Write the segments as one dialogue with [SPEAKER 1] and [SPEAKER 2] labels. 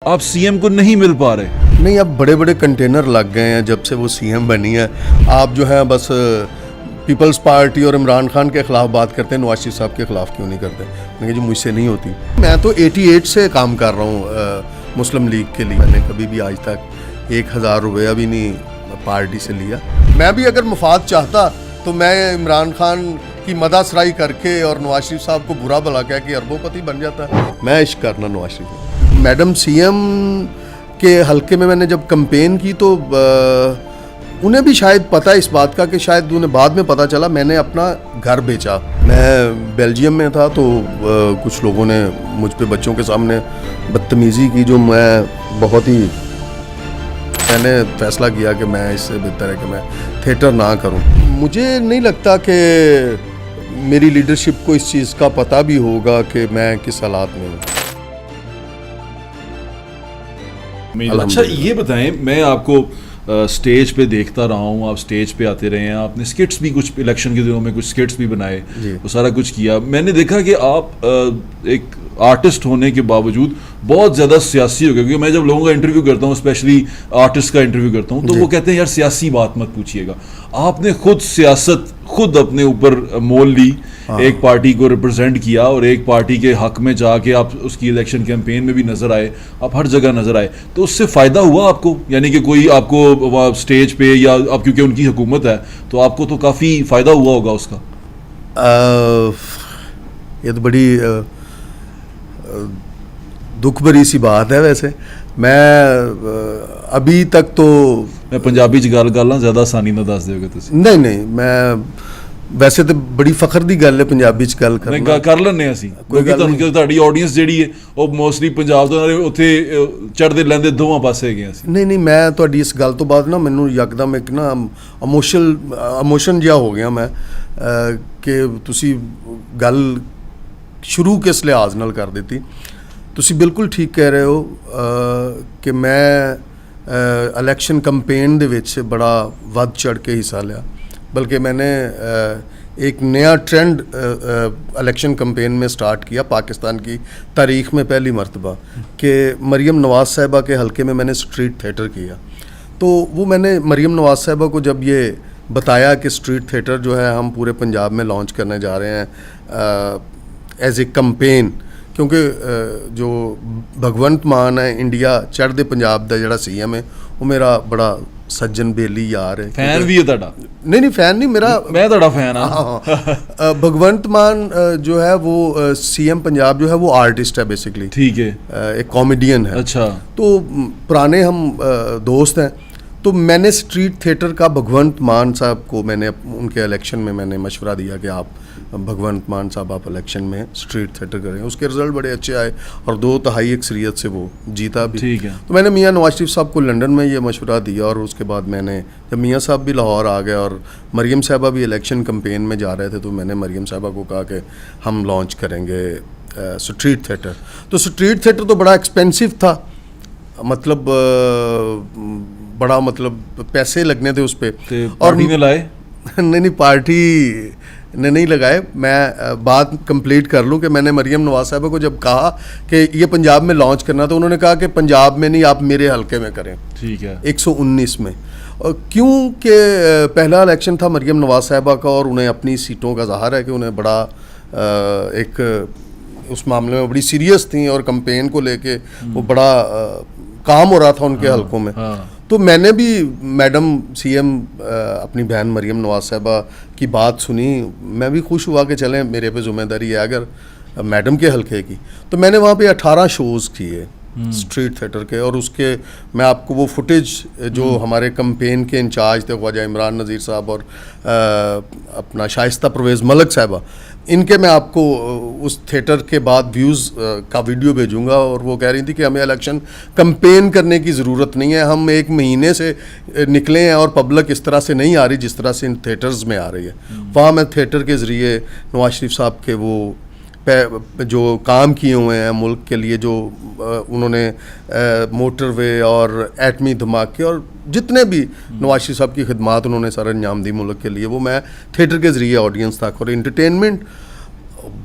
[SPEAKER 1] आप सीएम को नहीं मिल पा रहे?
[SPEAKER 2] नहीं, अब बड़े बड़े कंटेनर लग गए हैं जब से वो सीएम बनी है। आप जो है बस पीपल्स पार्टी और इमरान खान के ख़िलाफ़ बात करते हैं, नवाज शरीफ साहब के ख़िलाफ़ क्यों नहीं करते? मैंने कहा जी मुझसे नहीं होती। मैं तो 88 से काम कर रहा हूँ मुस्लिम लीग के लिए। मैंने कभी भी आज तक 1000 रुपया भी नहीं पार्टी से लिया। मैं भी अगर मफाद चाहता तो मैं इमरान खान की मदासराई करके और नवाज शरीफ साहब को बुरा भला कह के अरबोपति बन जाता। मैं इश्क करना नवाज शरीफ। मैडम सीएम के हल्के में मैंने जब कैंपेन की तो उन्हें भी शायद पता है इस बात का कि शायद उन्हें बाद में पता चला मैंने अपना घर बेचा। मैं बेल्जियम में था तो कुछ लोगों ने मुझ पे बच्चों के सामने बदतमीज़ी की, जो मैं बहुत ही मैंने फैसला किया कि मैं इससे बेहतर है कि मैं थिएटर ना करूं। मुझे नहीं लगता कि मेरी लीडरशिप को इस चीज़ का पता भी होगा कि मैं किस हालात में हूँ।
[SPEAKER 1] अच्छा ये बताएं, मैं आपको स्टेज पे देखता रहा हूँ, आप स्टेज पे आते रहे हैं, आपने स्किट्स भी कुछ इलेक्शन के दिनों में कुछ स्किट्स भी बनाए, वो सारा कुछ किया। मैंने देखा कि आप एक आर्टिस्ट होने के बावजूद बहुत ज़्यादा सियासी हो गए, क्योंकि मैं जब लोगों का इंटरव्यू करता हूँ, स्पेशली आर्टिस्ट का इंटरव्यू करता हूँ, तो वो कहते हैं यार सियासी बात मत पूछिएगा। आपने खुद सियासत खुद अपने ऊपर मोल ली, एक पार्टी को रिप्रेजेंट किया और एक पार्टी के हक में जाके आप उसकी इलेक्शन कैंपेन में भी नजर आए, आप हर जगह नजर आए। तो उससे फ़ायदा हुआ आपको? यानी कि कोई आपको स्टेज पे या अब क्योंकि उनकी हुकूमत है तो आपको तो काफ़ी फ़ायदा हुआ होगा उसका।
[SPEAKER 2] ये तो बड़ी दुख भरी सी बात है। वैसे मैं अभी तक तो
[SPEAKER 1] मैं पंजाबी च गल करना ज़्यादा आसानी ना दस दोगे तुसीं?
[SPEAKER 2] नहीं, मैं वैसे तो बड़ी फखर दी गल है पंजाबी च गल करना।
[SPEAKER 1] कर लैंने असीं, क्योंकि तुहाडी ऑडियंस जिहड़ी है ਉਹ ਮੋਸਟਲੀ ਪੰਜਾਬ ਤੋਂ ਉੱਥੇ ਚੜ੍ਹਦੇ ਲੈਂਦੇ ਦੋਵਾਂ ਪਾਸੇ ਹੈਗੇ ਅਸੀਂ।
[SPEAKER 2] नहीं, मैं ਤੁਹਾਡੀ ਇਸ ਗੱਲ ਤੋਂ ਬਾਅਦ ਨਾ ਮੈਨੂੰ ਯਕਦਮ ਇੱਕ ਨਾ ਇਮੋਸ਼ਨ ਜਿਹਾ ਹੋ ਗਿਆ ਮੈਂ ਕਿ ਤੁਸੀਂ ਗੱਲ ਸ਼ੁਰੂ ਕਿਸ ਲਿਹਾਜ਼ ਨਾਲ ਕਰ ਦਿੱਤੀ। ਤੁਸੀਂ ਬਿਲਕੁਲ ਠੀਕ ਕਹਿ ਰਹੇ ਹੋ ਕਿ ਮੈਂ ਇਲੈਕਸ਼ਨ ਕੰਪੇਨ ਦੇ ਵਿੱਚ ਬੜਾ ਵੱਧ ਚੜ੍ਹ ਕੇ ਹਿੱਸਾ ਲਿਆ। बल्कि मैंने एक नया ट्रेंड इलेक्शन कैंपेन में स्टार्ट किया पाकिस्तान की तारीख़ में पहली मर्तबा कि मरीम नवाज़ साहिबा के हलके में मैंने स्ट्रीट थिएटर किया। तो वो मैंने मरीम नवाज़ साहिबा को जब ये बताया कि स्ट्रीट थिएटर जो है हम पूरे पंजाब में लॉन्च करने जा रहे हैं एज ए कैंपेन, क्योंकि जो भगवंत मान है इंडिया चढ़दे पंजाब का जिहड़ा सीएम है वो मेरा बड़ा सज्जन बेली यार है।
[SPEAKER 1] फैन भी है तुहाडा?
[SPEAKER 2] नहीं फैन नहीं, मेरा
[SPEAKER 1] मैं तुहाडा फैन हाँ।
[SPEAKER 2] भगवंत मान जो है वो सीएम पंजाब जो है वो आर्टिस्ट है बेसिकली, ठीक है, एक कॉमेडियन है। अच्छा, तो पुराने हम दोस्त हैं। तो मैंने स्ट्रीट थिएटर का भगवंत मान साहब को मैंने उनके इलेक्शन में मैंने मशवरा दिया कि आप भगवंत मान साहब आप इलेक्शन में स्ट्रीट थिएटर करें। उसके रिजल्ट बड़े अच्छे आए और 2/3 अक्सरियत से वो जीता भी। ठीक है। तो मैंने मियाँ नवाज शरीफ साहब को लंदन में ये मशवरा दिया और उसके बाद मैंने जब मियाँ साहब भी लाहौर आ गए और मरीम साहबा भी इलेक्शन कैंपेन में जा रहे थे तो मैंने मरीम साहबा को कहा कि हम लॉन्च करेंगे स्ट्रीट थिएटर। तो स्ट्रीट थिएटर तो बड़ा एक्सपेंसिव था, मतलब बड़ा मतलब पैसे लगने थे उस पर। और
[SPEAKER 1] ने लाए
[SPEAKER 2] नहीं पार्टी ने नहीं लगाए। मैं बात कंप्लीट कर लूँ कि मैंने मरीम नवाज साहिबा को जब कहा कि ये पंजाब में लॉन्च करना तो उन्होंने कहा कि पंजाब में नहीं आप मेरे हलके में करें। ठीक है। 119 में। और क्योंकि पहला इलेक्शन था मरीम नवाज साहिबा का और उन्हें अपनी सीटों का ज़ाहिर है कि उन्हें बड़ा एक उस मामले में बड़ी सीरियस थी और कैंपेन को लेके वो बड़ा काम हो रहा था उनके हलकों में। तो मैंने भी मैडम सीएम अपनी बहन मरीम नवाज साहिबा की बात सुनी। मैं भी खुश हुआ कि चलें मेरे पे जिम्मेदारी है अगर मैडम के हलके की। तो मैंने वहाँ पे 18 शोज़ किए स्ट्रीट थिएटर के और उसके मैं आपको वो फुटेज जो हमारे कैंपेन के इंचार्ज थे ख्वाजा इमरान नज़ीर साहब और अपना शाइस्ता परवेज़ मलिक साहिबा, इनके मैं आपको उस थिएटर के बाद व्यूज़ का वीडियो भेजूंगा। और वो कह रही थी कि हमें इलेक्शन कैंपेन करने की ज़रूरत नहीं है, हम 1 महीने से निकले हैं और पब्लिक इस तरह से नहीं आ रही जिस तरह से इन थिएटर्स में आ रही है। वहाँ मैं थिएटर के ज़रिए नवाज शरीफ साहब के वो जो काम किए हुए हैं मुल्क के लिए, जो उन्होंने मोटरवे और एटमी धमाके और जितने भी नवाज शरीफ साहब की खिदमात उन्होंने सारे अंजाम दी मुल्क के लिए, वो मैं थिएटर के ज़रिए ऑडियंस तक और इंटरटेनमेंट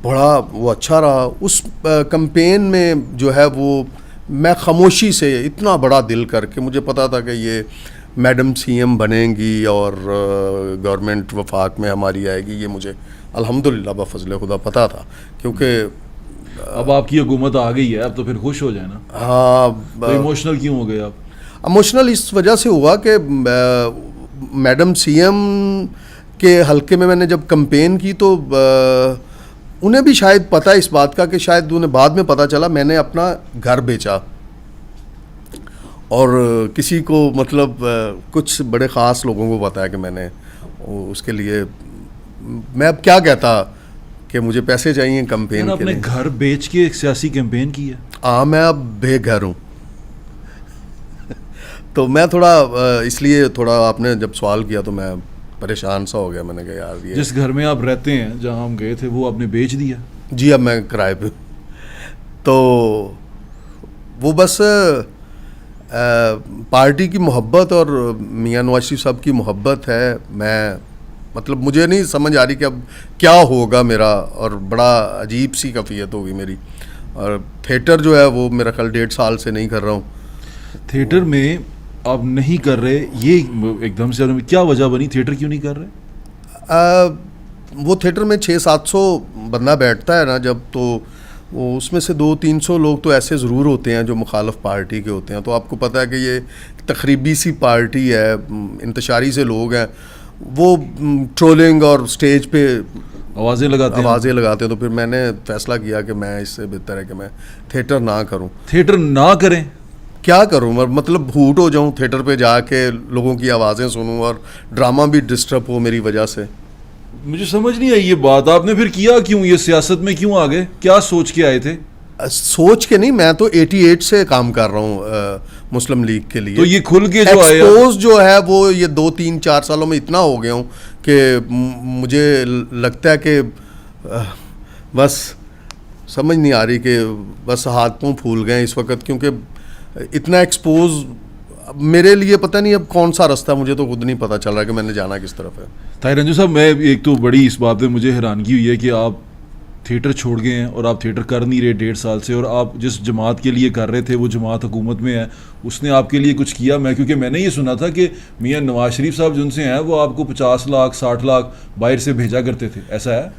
[SPEAKER 2] बड़ा वो अच्छा रहा। उस कैंपेन में जो है वो मैं खामोशी से इतना बड़ा दिल करके, मुझे पता था कि ये मैडम सीएम बनेंगी और गवर्नमेंट वफाक में हमारी आएगी, ये मुझे अल्हम्दुलिल्लाह बफज़ल खुदा पता था, क्योंकि
[SPEAKER 1] अब आपकी हुकूमत आ गई है, अब तो फिर खुश हो जाए ना।
[SPEAKER 2] हाँ,
[SPEAKER 1] तो इमोशनल क्यों हो गए आप?
[SPEAKER 2] इमोशनल इस वजह से हुआ कि मैडम सीएम के हलके में मैंने जब कैंपेन की तो उन्हें भी शायद पता इस बात का कि शायद उन्हें बाद में पता चला मैंने अपना घर बेचा, और किसी को मतलब कुछ बड़े ख़ास लोगों को पता है कि मैंने उसके लिए, मैं अब क्या कहता कि मुझे पैसे चाहिए कैंपेन के
[SPEAKER 1] आपने
[SPEAKER 2] लिए।
[SPEAKER 1] घर बेच के एक सियासी कैंपेन की है?
[SPEAKER 2] हाँ, मैं अब बेघर हूँ। तो मैं थोड़ा इसलिए थोड़ा, आपने जब सवाल किया तो मैं परेशान सा हो गया। मैंने कहा यार ये,
[SPEAKER 1] जिस घर में आप रहते हैं जहाँ हम गए थे वो आपने बेच दिया?
[SPEAKER 2] जी, अब मैं किराए पे। तो वो बस पार्टी की मोहब्बत और मियां नवाज शरीफ साहब की मोहब्बत है। मैं मतलब मुझे नहीं समझ आ रही कि अब क्या होगा मेरा, और बड़ा अजीब सी कैफियत होगी मेरी। और थिएटर जो है वो मेरा कल 1.5 साल से नहीं कर रहा हूँ।
[SPEAKER 1] थिएटर में आप नहीं कर रहे, ये एकदम से क्या वजह बनी? थिएटर क्यों नहीं कर रहे?
[SPEAKER 2] वो थिएटर में 600-700 बंदा बैठता है ना जब, तो वो उसमें से 200-300 लोग तो ऐसे ज़रूर होते हैं जो मुखालफ पार्टी के होते हैं। तो आपको पता है कि ये तकरीबी सी पार्टी है, इंतशारी से लोग हैं, वो ट्रोलिंग और स्टेज पे
[SPEAKER 1] आवाज़ें लगाते
[SPEAKER 2] हैं। तो फिर मैंने फैसला किया कि मैं इससे बेहतर है कि मैं थिएटर ना करूं।
[SPEAKER 1] थिएटर ना करें?
[SPEAKER 2] क्या करूं, मतलब भूट हो जाऊं थिएटर पे जाके, लोगों की आवाज़ें सुनूं और ड्रामा भी डिस्टर्ब हो मेरी वजह से।
[SPEAKER 1] मुझे समझ नहीं आई ये बात। आपने फिर किया क्यों? ये सियासत में क्यों आ गए? क्या सोच के आए थे?
[SPEAKER 2] सोच के नहीं, मैं तो 88 से काम कर रहा हूँ मुस्लिम लीग के लिए।
[SPEAKER 1] तो ये खुल के जो आया,
[SPEAKER 2] एक्सपोज जो है वो ये 2-3-4 सालों में इतना हो गया हूँ कि मुझे लगता है कि बस समझ नहीं आ रही कि बस हाथ पाँव फूल गए इस वक्त, क्योंकि इतना एक्सपोज मेरे लिए पता नहीं अब कौन सा रास्ता, मुझे तो खुद नहीं पता चल रहा कि मैंने जाना किस तरफ है।
[SPEAKER 1] ताहिर रंजू साहब, मैं एक तो बड़ी इस बात में मुझे हैरानगी हुई है कि आप थिएटर छोड़ गए हैं और आप थिएटर कर नहीं रहे 1.5 साल से, और आप जिस जमात के लिए कर रहे थे वो जमात हुकूमत में है, उसने आपके लिए कुछ किया? क्योंकि मैंने ये सुना था कि मियां नवाज शरीफ साहब जिनसे हैं वो आपको 50 लाख 60 लाख बाहर से भेजा करते थे, ऐसा है?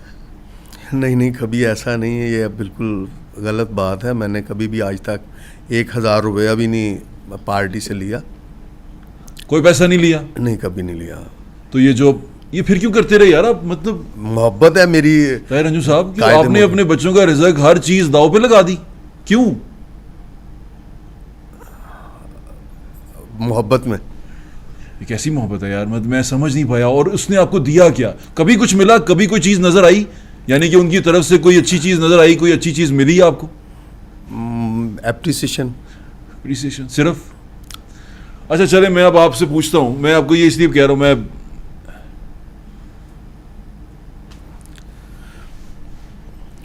[SPEAKER 2] नहीं, कभी ऐसा नहीं है, ये बिल्कुल गलत बात है। मैंने कभी भी आज तक 1000 रुपया भी नहीं पार्टी से लिया।
[SPEAKER 1] कोई पैसा नहीं लिया?
[SPEAKER 2] नहीं, कभी नहीं लिया।
[SPEAKER 1] तो ये फिर क्यों करते रहे यार आप? मतलब
[SPEAKER 2] मोहब्बत है मेरी।
[SPEAKER 1] ताहिर रंजू साहब, कि आपने अपने बच्चों का रिजल्ट हर चीज दाव पे लगा दी, क्यों?
[SPEAKER 2] मोहब्बत में।
[SPEAKER 1] ये कैसी मोहब्बत है यार? मैं समझ नहीं पाया। और उसने आपको दिया क्या? कभी कुछ मिला? कभी कोई चीज नजर आई? यानी कि उनकी तरफ से कोई अच्छी चीज नजर आई, कोई अच्छी चीज मिली आपको?
[SPEAKER 2] एप्रिसिएशन
[SPEAKER 1] सिर्फ? अच्छा चले, मैं अब आपसे पूछता हूं, मैं आपको ये इसलिए कह रहा हूं, मैं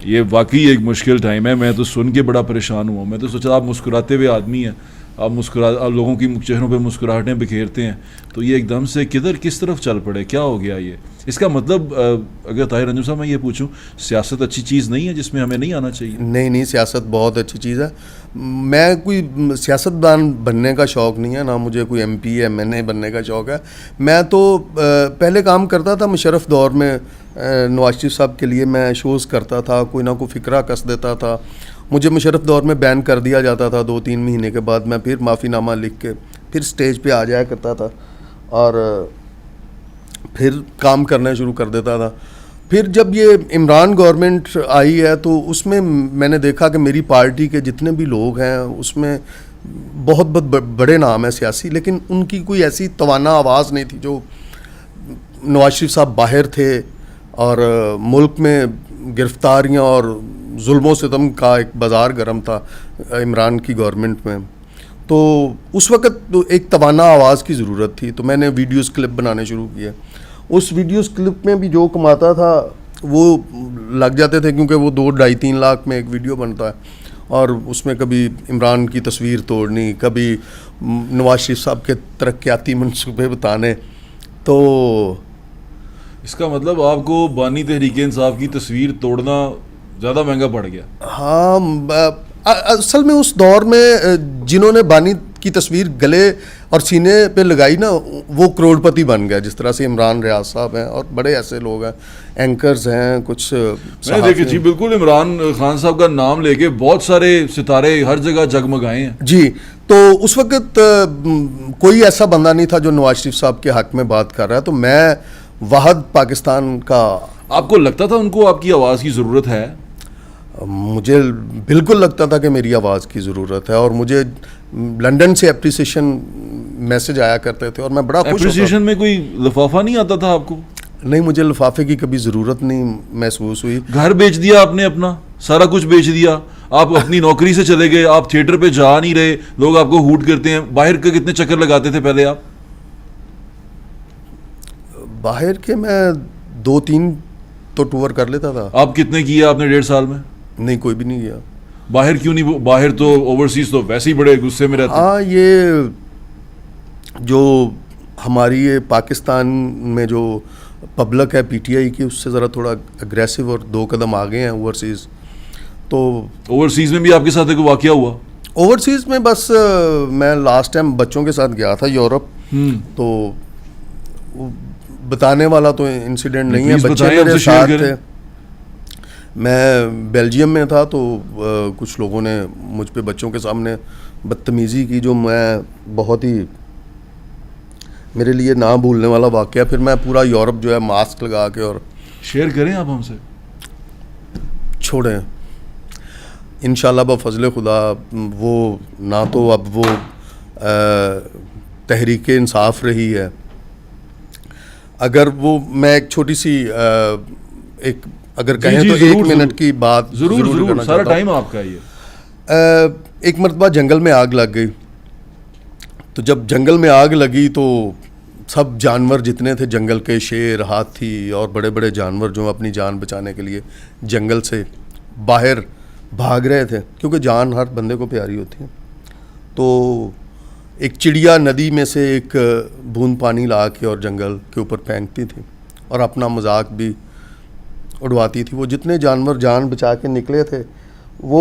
[SPEAKER 1] ये वाकई एक मुश्किल टाइम है। मैं तो सुन के बड़ा परेशान हुआ। मैं तो सोचा आप मुस्कुराते हुए आदमी हैं, आप लोगों की चेहरों पे मुस्कुराहटें बिखेरते हैं, तो ये एकदम से किस तरफ चल पड़े? क्या हो गया ये? इसका मतलब अगर ताहिर रंजू साहब मैं ये पूछूं, सियासत अच्छी चीज़ नहीं है जिसमें हमें नहीं आना चाहिए?
[SPEAKER 2] नहीं, सियासत बहुत अच्छी चीज़ है। मैं कोई सियासतदान बनने का शौक़ नहीं है, ना मुझे कोई MP MNA बनने का शौक़ है। मैं तो पहले काम करता था मुशर्रफ दौर में, नवाज शरीफ साहब के लिए मैं शोज़ करता था, कोई ना कोई फ़िक्रा कस देता था। मुझे मुशर्रफ दौर में बैन कर दिया जाता था, 2-3 महीने के बाद मैं फिर माफ़ीनामा लिख के फिर स्टेज पे आ जाया करता था और फिर काम करना शुरू कर देता था। फिर जब ये इमरान गवर्नमेंट आई है तो उसमें मैंने देखा कि मेरी पार्टी के जितने भी लोग हैं उसमें बहुत बड़े नाम हैं सियासी, लेकिन उनकी कोई ऐसी तवाना आवाज़ नहीं थी। जो नवाज शरीफ साहब बाहर थे और मुल्क में गिरफ्तारियां और जुल्मों सितम का एक बाज़ार गर्म था इमरान की गवर्नमेंट में, तो उस वक़्त तो एक तवाना आवाज़ की ज़रूरत थी। तो मैंने वीडियोस क्लिप बनाने शुरू किए। उस वीडियोस क्लिप में भी जो कमाता था वो लग जाते थे, क्योंकि वो 2-2.5-3 लाख में एक वीडियो बनता है, और उसमें कभी इमरान की तस्वीर तोड़नी, कभी नवाज शरीफ साहब के तरक्याती मनसूबे बताने। तो
[SPEAKER 1] इसका मतलब आपको बानी तहरीक इंसाफ की तस्वीर तोड़ना ज़्यादा महंगा पड़ गया?
[SPEAKER 2] हाँ, असल में उस दौर में जिन्होंने बानी की तस्वीर गले और सीने पे लगाई ना, वो करोड़पति बन गया, जिस तरह से इमरान रियाज साहब हैं और बड़े ऐसे लोग हैं, एंकर्स हैं, कुछ
[SPEAKER 1] मैंने देखे जी, बिल्कुल इमरान खान साहब का नाम लेके बहुत सारे सितारे हर जगह जगमगाए हैं
[SPEAKER 2] जी। तो उस वक्त कोई ऐसा बंदा नहीं था जो नवाज शरीफ साहब के हक में बात कर रहा है, तो मैं वाहद पाकिस्तान का।
[SPEAKER 1] आपको लगता था उनको आपकी आवाज़ की ज़रूरत है?
[SPEAKER 2] मुझे बिल्कुल लगता था कि मेरी आवाज़ की ज़रूरत है, और मुझे लंदन से एप्रिसिएशन मैसेज आया करते थे और मैं बड़ा खुश होता।
[SPEAKER 1] एप्रिसिएशन में कोई लिफाफा नहीं आता था आपको?
[SPEAKER 2] नहीं, मुझे लिफाफे की कभी ज़रूरत नहीं महसूस हुई।
[SPEAKER 1] घर बेच दिया आपने अपना, सारा कुछ बेच दिया, आप अपनी नौकरी से चले गए, आप थिएटर पे जा नहीं रहे, लोग आपको हूट करते हैं। बाहर के कितने चक्कर लगाते थे पहले आप?
[SPEAKER 2] बाहर के मैं 2-3 तो टूर कर लेता था।
[SPEAKER 1] आप कितने किए आपने 1.5 साल में?
[SPEAKER 2] नहीं, कोई भी नहीं किया।
[SPEAKER 1] बाहर क्यों नहीं? बाहर तो ओवरसीज तो वैसे ही बड़े गुस्से में रहते हैं।
[SPEAKER 2] हाँ, ये जो हमारी ये पाकिस्तान में जो पब्लिक है पीटीआई की, उससे ज़रा थोड़ा अग्रेसिव और 2 कदम आगे हैं ओवरसीज़। तो
[SPEAKER 1] ओवरसीज में भी आपके साथ एक वाकया हुआ?
[SPEAKER 2] ओवरसीज़ में बस मैं लास्ट टाइम बच्चों के साथ गया था यूरोप, तो वो बताने वाला तो इंसिडेंट नहीं है, बच्चे मेरे साथ थे। मैं बेल्जियम में था, तो कुछ लोगों ने मुझ पे बच्चों के सामने बदतमीज़ी की, जो मैं बहुत ही मेरे लिए ना भूलने वाला वाकया। फिर मैं पूरा यूरोप जो है मास्क लगा के, और
[SPEAKER 1] शेयर करें आप हमसे?
[SPEAKER 2] छोड़ें इंशाल्लाह बफज़ल खुदा। वो ना तो अब वो तहरीक इंसाफ रही है। अगर वो मैं एक छोटी सी एक अगर कहें तो 1 मिनट की बात
[SPEAKER 1] जरूर सारा टाइम आपका ये।
[SPEAKER 2] एक मरतबा जंगल में आग लग गई। तो जब जंगल में आग लगी तो सब जानवर जितने थे जंगल के, शेर, हाथी और बड़े बड़े जानवर जो अपनी जान बचाने के लिए जंगल से बाहर भाग रहे थे, क्योंकि जान हर बंदे को प्यारी होती है। तो एक चिड़िया नदी में से एक बूंद पानी ला के और जंगल के ऊपर फेंकती थी और अपना मजाक भी उड़वाती थी। वो जितने जानवर जान बचा के निकले थे वो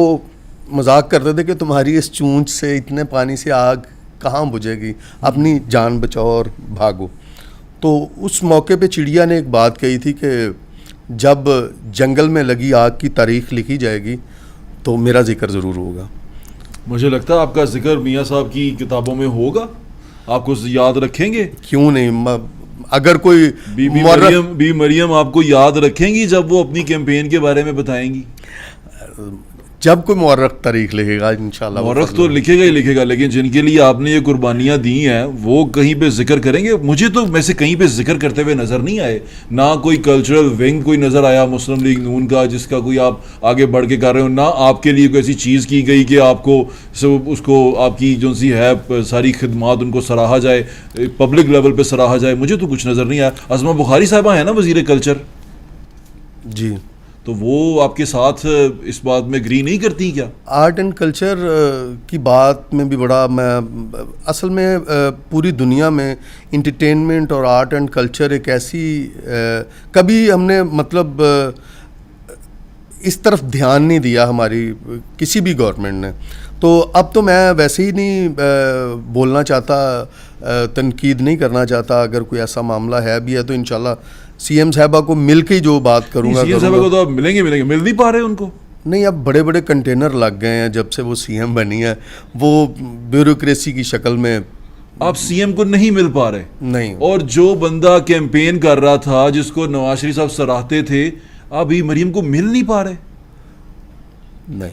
[SPEAKER 2] मजाक करते थे कि तुम्हारी इस चूंच से इतने पानी से आग कहाँ बुझेगी, अपनी जान बचाओ और भागो। तो उस मौके पे चिड़िया ने एक बात कही थी कि जब जंगल में लगी आग की तारीख लिखी जाएगी तो मेरा जिक्र ज़रूर होगा।
[SPEAKER 1] मुझे लगता है आपका जिक्र मियाँ साहब की किताबों में होगा, आपको याद रखेंगे।
[SPEAKER 2] क्यों नहीं, अगर कोई
[SPEAKER 1] बीबी मरियम आपको याद रखेंगी जब वो अपनी कैंपेन के बारे में बताएंगी।
[SPEAKER 2] जब कोई मुअर्रख तारीख लिखेगा इंशाल्लाह।
[SPEAKER 1] मुअर्रख तो लिखेगा ही लिखेगा, लेकिन जिनके लिए आपने ये कुर्बानियाँ दी हैं वो कहीं पे जिक्र करेंगे? मुझे तो वैसे कहीं पे जिक्र करते हुए नज़र नहीं आए। ना कोई कल्चरल विंग कोई नज़र आया मुस्लिम लीग नून का जिसका कोई आप आगे बढ़ के कर रहे हो, ना आपके लिए कोई ऐसी चीज़ की गई कि आपको उसको आपकी जो सी है सारी खिदमात उनको सराहा जाए, पब्लिक लेवल पर सराहा जाए। मुझे तो कुछ नज़र नहीं आया। अज़मा बुखारी साहबा है ना वज़ीर कल्चर
[SPEAKER 2] जी,
[SPEAKER 1] तो वो आपके साथ इस बात में एग्री नहीं करती क्या?
[SPEAKER 2] आर्ट एंड कल्चर की बात में भी बड़ा मैं असल में पूरी दुनिया में इंटरटेनमेंट और आर्ट एंड कल्चर एक ऐसी कभी हमने मतलब इस तरफ ध्यान नहीं दिया हमारी किसी भी गवर्नमेंट ने। तो अब तो मैं वैसे ही नहीं बोलना चाहता, तनकीद नहीं करना चाहता। अगर कोई ऐसा मामला है भी है तो इंशाल्लाह सीएम साहबा को मिल के ही जो बात करूंगा।
[SPEAKER 1] सीएम साहबा को तो अब मिलेंगे मिल नहीं पा रहे उनको।
[SPEAKER 2] नहीं, अब बड़े बड़े कंटेनर लग गए हैं जब से वो सीएम बनी है, वो ब्यूरोक्रेसी की शक्ल में।
[SPEAKER 1] आप सीएम को नहीं मिल पा रहे?
[SPEAKER 2] नहीं।
[SPEAKER 1] और जो बंदा कैंपेन कर रहा था जिसको नवाज शरीफ साहब सराहते थे, अभी मरियम को मिल नहीं पा रहे?
[SPEAKER 2] नहीं।